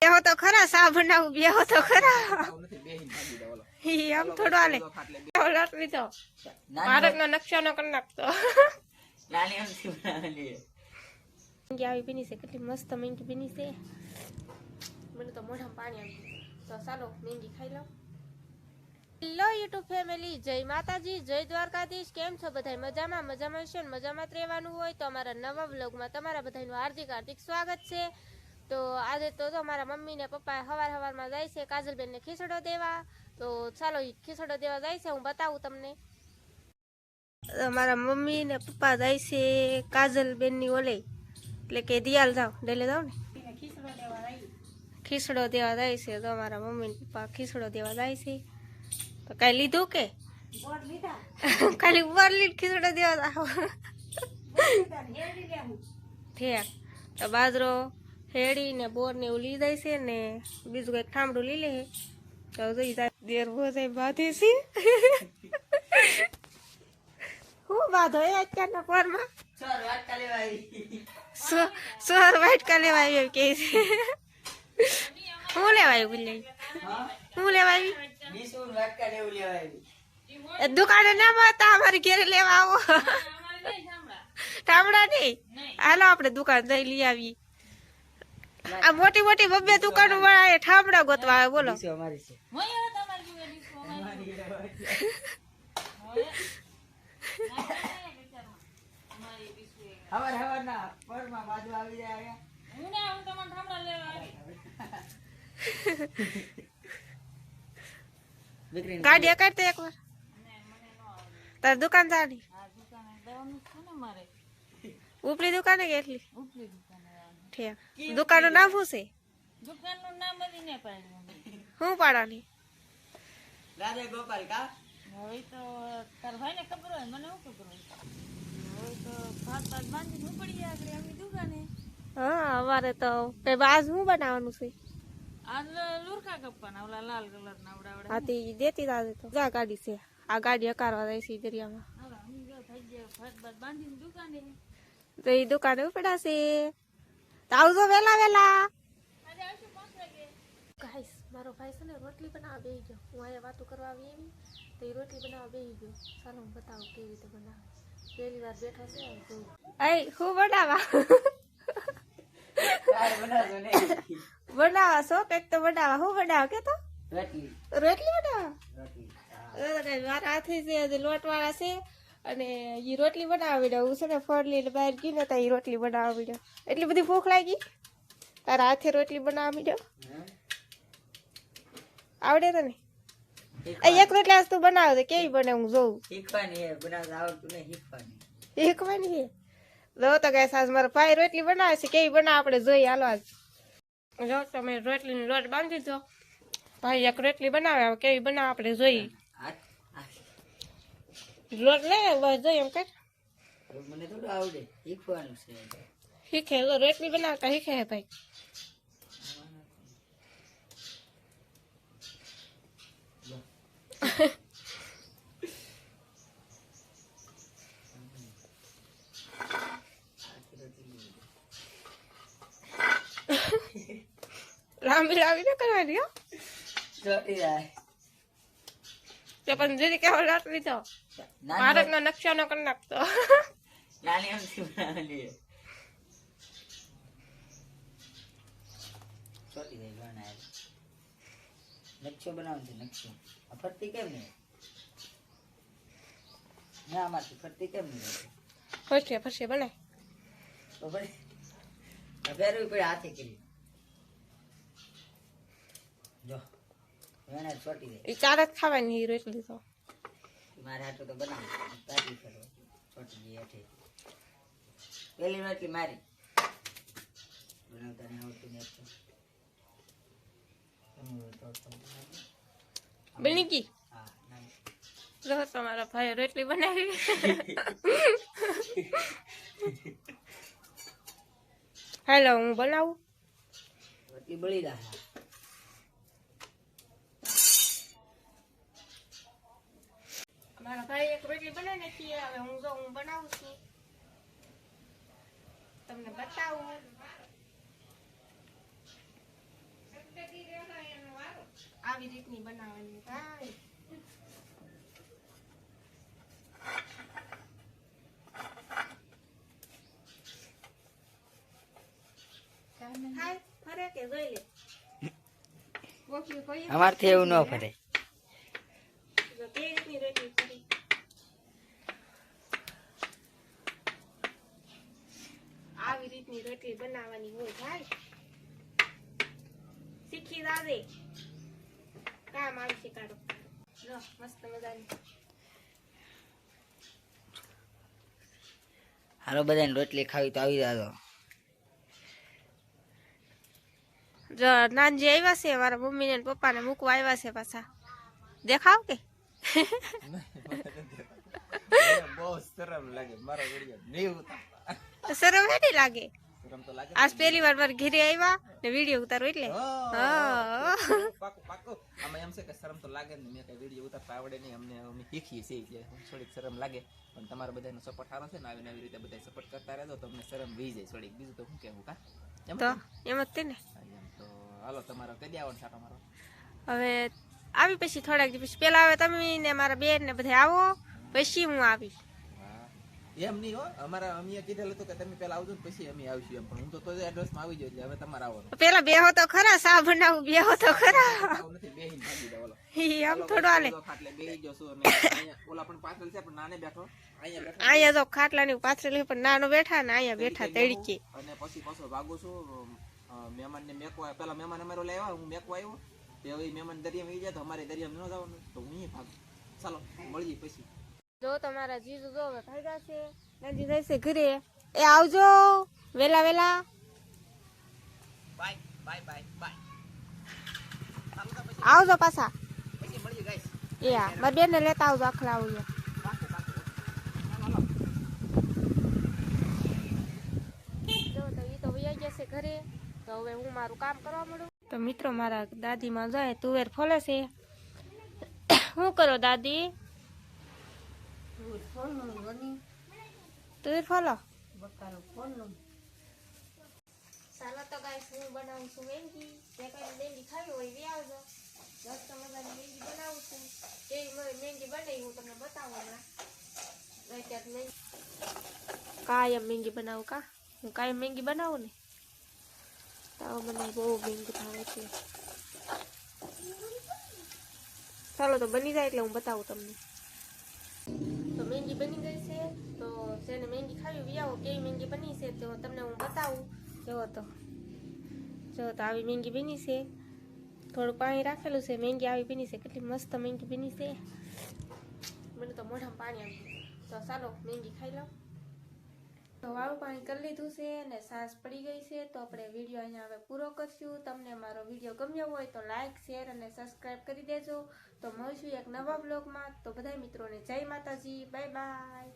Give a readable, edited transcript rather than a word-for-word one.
બેહો તો ખરા સા બનાવું બેહો તો ખરા આમ થોડો હાલે લોટ લીધો ભારત નો નકશો નો કરી નાખતો આવી પીની છે કેટલી મસ્ત મેંગી પીની છે મને તો મોઢામાં પાણી આવી તો ચાલો મેંગી ખાઈ લો હેલો યુટ્યુબ ફેમિલી જય માતાજી જય દ્વારકાધીશ કેમ છો બધા મજામાં છે ને મજામાં જ રહેવાનું હોય તો અમારા નવા વ્લોગમાં તમારા બધાનું હાર્દિક સ્વાગત છે તો આજે તો મારા મમ્મી ને પપ્પા સવારમાં જાય છે કાજલબેન ને ખીચડો દેવા તો ચાલો ખીચડો દેવા જાય છે હું બતાવું તમને મારા મમ્મી ને પપ્પા જાય છે કાજલબેન ની ઓલે એટલે કે દિયાલ જાવ ડેલે જાવ ને ખીચડો દેવા જાય છે તો મારા મમ્મી ને પપ્પા ખીચડો દેવા જાય છે તો કઈ લીધું કે ખાલી ઉપર લીધ ખીચડો દેવા જાવ ઠેક તો બાજરો હેડી ને બોર ને એવું લીધાય છે ને બીજું કઈક ઠામડું લઈ લે તો જોઈ જાય દેર બોધાય બાંધે છે હું બાંધો એ અત્યારના પોરમાં સોર વાટકા લેવા આવ્યો કે છે હું લેવા આવ્યું બિલ્લે હું લેવા આવી દુકાને ના મળતા અમારી ઘેરે લેવા આવો ઠામડા નહીં હાલો આપણે દુકાન જઈ લઈ આવીએ આ મોટી મોટી બબ્બે દુકાનો વાળા ઠામડા ગોતવા આવે બોલો ગાડી કાઢતે એક વાર તાર દુકાન જાણી ઉપલી દુકાને કેટલી ઠીક દુકાનનું નામ શું છે દુકાનનું નામ બધી ને પાડ્યું શું પાડવાની રાધે ગોપાલ કા હવે તો તાર ભાઈને ખબર હોય મને શું ખબર હોય હવે તો ભાત બાંધીને ઉપડી આગળ આવી દુકાને હા અમારે તો કઈ આજ શું બનાવવાનું છે આજ લુરકા કપવાના ઓલા લાલ કલર ના આવડા હાથી દેતી દાદે તો જા ગાડી છે આ ગાડી અકારવા જાય છે દરિયામાં ભાત બાંધીને દુકાને તો એ દુકાને ઉપડાશે તો આવજો વેલા વેલા ગાઈસ મારો ભાઈ છે ને રોટલી બનાવવા બેસી ગયો હું અહીંયા વાતો કરવા આવી એવી તો એ રોટલી બનાવવા બેસી ગયો ચાલો હું બતાવું કેવી રીતે બનાવે પહેલી વાર બેઠો છે હું બનાવા બનાવા છો કઈક તો બનાવા હું બનાવા કે તો રોટલી બનાવા મારા હાથે છે લોટ વાળા છે અને એ રોટલી બનાવી દઉં હું છે ને ફળલી બહાર ગઈ ને તો એ રોટલી બનાવી દઉં એટલી બધી ભૂખ લાગી તારા હાથે રોટલી બનાવી દો આવડે તને એક રોટલી આજ તું બનાવે તો કેવી બને હું જોઉં શીખવાની છે જો તો કઈ સાસ મારો ભાઈ રોટલી બનાવે છે કેવી બનાવે આપણે જોઈએ હાલો આજ જો તમે રોટલીનો લોટ બાંધી દો ભાઈ એક રોટલી બનાવે કેવી બનાવે આપણે જોઈએ લોટ લે બસ જોઈએ એમ કઈ મને થોડું આવડે શીખવાનું છે શીખે રોટલી બનાવતા શીખે હે ભાઈ લાંબી લાંબી ન કરવાની હો તે પણ જરી કેવો લોટ લીધો ભારત નો નકશો નો કરી નાખતો નકશો બનાવવાનો નકશો ફરતી કેમ નહીં ના આમાંથી ફરતી કેમ નહીં ફરશે બનાય ફેરવી પડે હાથે કરી જો એને છોટી દે એ ચાર જ ખાવાની રોટલી તો મારે હાથો તો બનાવ તાજી કરો છોટી દે હેઠે પેલી રોટલી મારી બનાવતા નહીં આવતું ને બની ગઈ જો તમારા ભાઈ રોટલી બનાવી હેલો હું બનાવું રોટલી બળી રહ્યા મારા ભાઈ એક રોટલી બનાવી નાખી હવે હું બનાવું છું તમને બતાવું આવી રીતની બનાવવાની થાય. થાય ફરે કે જોઈ લે. ગોખી કોઈ અમારથી એવું ન ફરે. જો કેવી રીતની રોટલી કરી. આવી રીતની રોટલી બનાવવાની હોય ભાઈ. શીખી દાદે કામ આવી શીખાડો. જો મસ્ત મજાની. હાલો બધાને રોટલી ખાવી તો આવી જાજો. જો નાનજી આવ્યા છે મારા મમ્મી ને પપ્પા ને મૂકવા આવ્યા છે પાછા. દેખાવ કે બહુ શરમ લાગે મારો વિડિયો નહીં ઉતારતા. શરમ હેડી લાગે. શરમ તો લાગે આજ પહેલી વાર મારા ઘરે આવ્યા ને વિડીયો ઉતારો એટલે હા પાકું પાકું. આમાં એમ છે કે શરમ તો લાગે ને. મેં કઈ વિડીયો ઉતારતા આવડે નહીં. અમે શીખીએ છીએ કે થોડીક શરમ લાગે પણ તમારા બધાનો સપોર્ટ સારો છે ને. આવી નવી રીતે બધા સપોર્ટ કરતા રહેજો તો અમને શરમ વી જાય થોડીક. બીજું તો શું કહેવું કા તો એમ જ તે ને. એમ તો હાલો તમારો કદી આવવાનું છાટો મારો. હવે આવી પછી થોડાક દિવસ પેલા આવે તમે ને મારા બેન ને બધા આવો પછી હું આવી. એમ નહીં હો. અમારા અમે કીધેલું હતું કે તમે પેલા આવજો ને પછી અમે આવીશું એમ. પણ હું તો એડ્રેસમાં આવી જાઉં એટલે હવે તમારે આવવાનું. પેલા બેહો તો ખરા સા બનાવું બેહો તો ખરા. આવું નથી બેહીને ભાગી જાવ. ઓલો આમ થોડું હાલે. ખાટલે બેહી જશો અને અહીંયા ઓલા પણ પાછળ છે પણ નાને બેઠો. અહીંયા બેઠો અહીંયા તો ખાટલા ની પાછળ પણ નાનો બેઠા ને અહીંયા બેઠા તડકે. અને પછી પાછો ભાગું છું મહેમાન ને મેકવા. પેલા મહેમાન અમારો લઈ આવ્યા હું મેકવા આવ્યો તે હવે મહેમાન દરિયામાં આવી જાય તો અમારે દરિયામાં ન જવાનું તો હું અહીં ભાગું. ચાલો મળીએ પછી. જો તમારા જીજુ જો હવે ભાગ્યા છે. નાજી જાય છે ઘરે. એ આવજો વેલા વેલા. Bye bye bye bye. આવજો પાછા. પછી મળીએ ગાઈસ. એ હા મારી બેન ને લેતા આવજો આખલા આવજો. જો તો ઈ તો વયા ગયા છે ઘરે. તો હવે હું મારું કામ કરવા માંડું. તો મિત્રો મારા દાદી માં જાય તુવેર ફોલે છે. શું કરો દાદી? તુવેર ફોલો. ચાલો તો ગાઈસ હું બનાવું છું મેંગી. જે કઈ મેંગી ખાવી હોય વી આવજો. મસ્ત મજાની મેંગી બનાવું છું. કેવી મેંગી બનાવી હું તમને બતાવું હમણાં. કાયમ મેંગી બનાવું કા. હું કાયમ મેંગી બનાવું ને તો મને બહુ મેંગી ભાવે છે. ચાલો તો બની જાય એટલે હું બતાવું તમને. તો મેંગી બની ગઈ છે. તો જેને મેંગી ખાવી વી આવો કેવી મેંગી બની છે તો તમને હું બતાવું. જો તો આવી મેંગી બની છે. થોડું પાણી રાખેલું છે. મેંગી આવી બની છે. કેટલી મસ્ત મેંગી બની છે. મને તો મોઢામાં પાણી આવી ગયું. તો ચાલો મેંગી ખાઈ લઉં. તો વાળું પાણી કરી લીધું છે અને સાસ પડી ગઈ છે. તો આપણે વિડીયો અહીંયા હવે પૂરો કરશું. તમને મારો વિડીયો ગમ્યો હોય તો લાઈક શેર અને સબસ્ક્રાઈબ કરી દેજો. તો મળશું એક નવા બ્લોગમાં. તો બધા મિત્રોને જય માતાજી. Bye bye.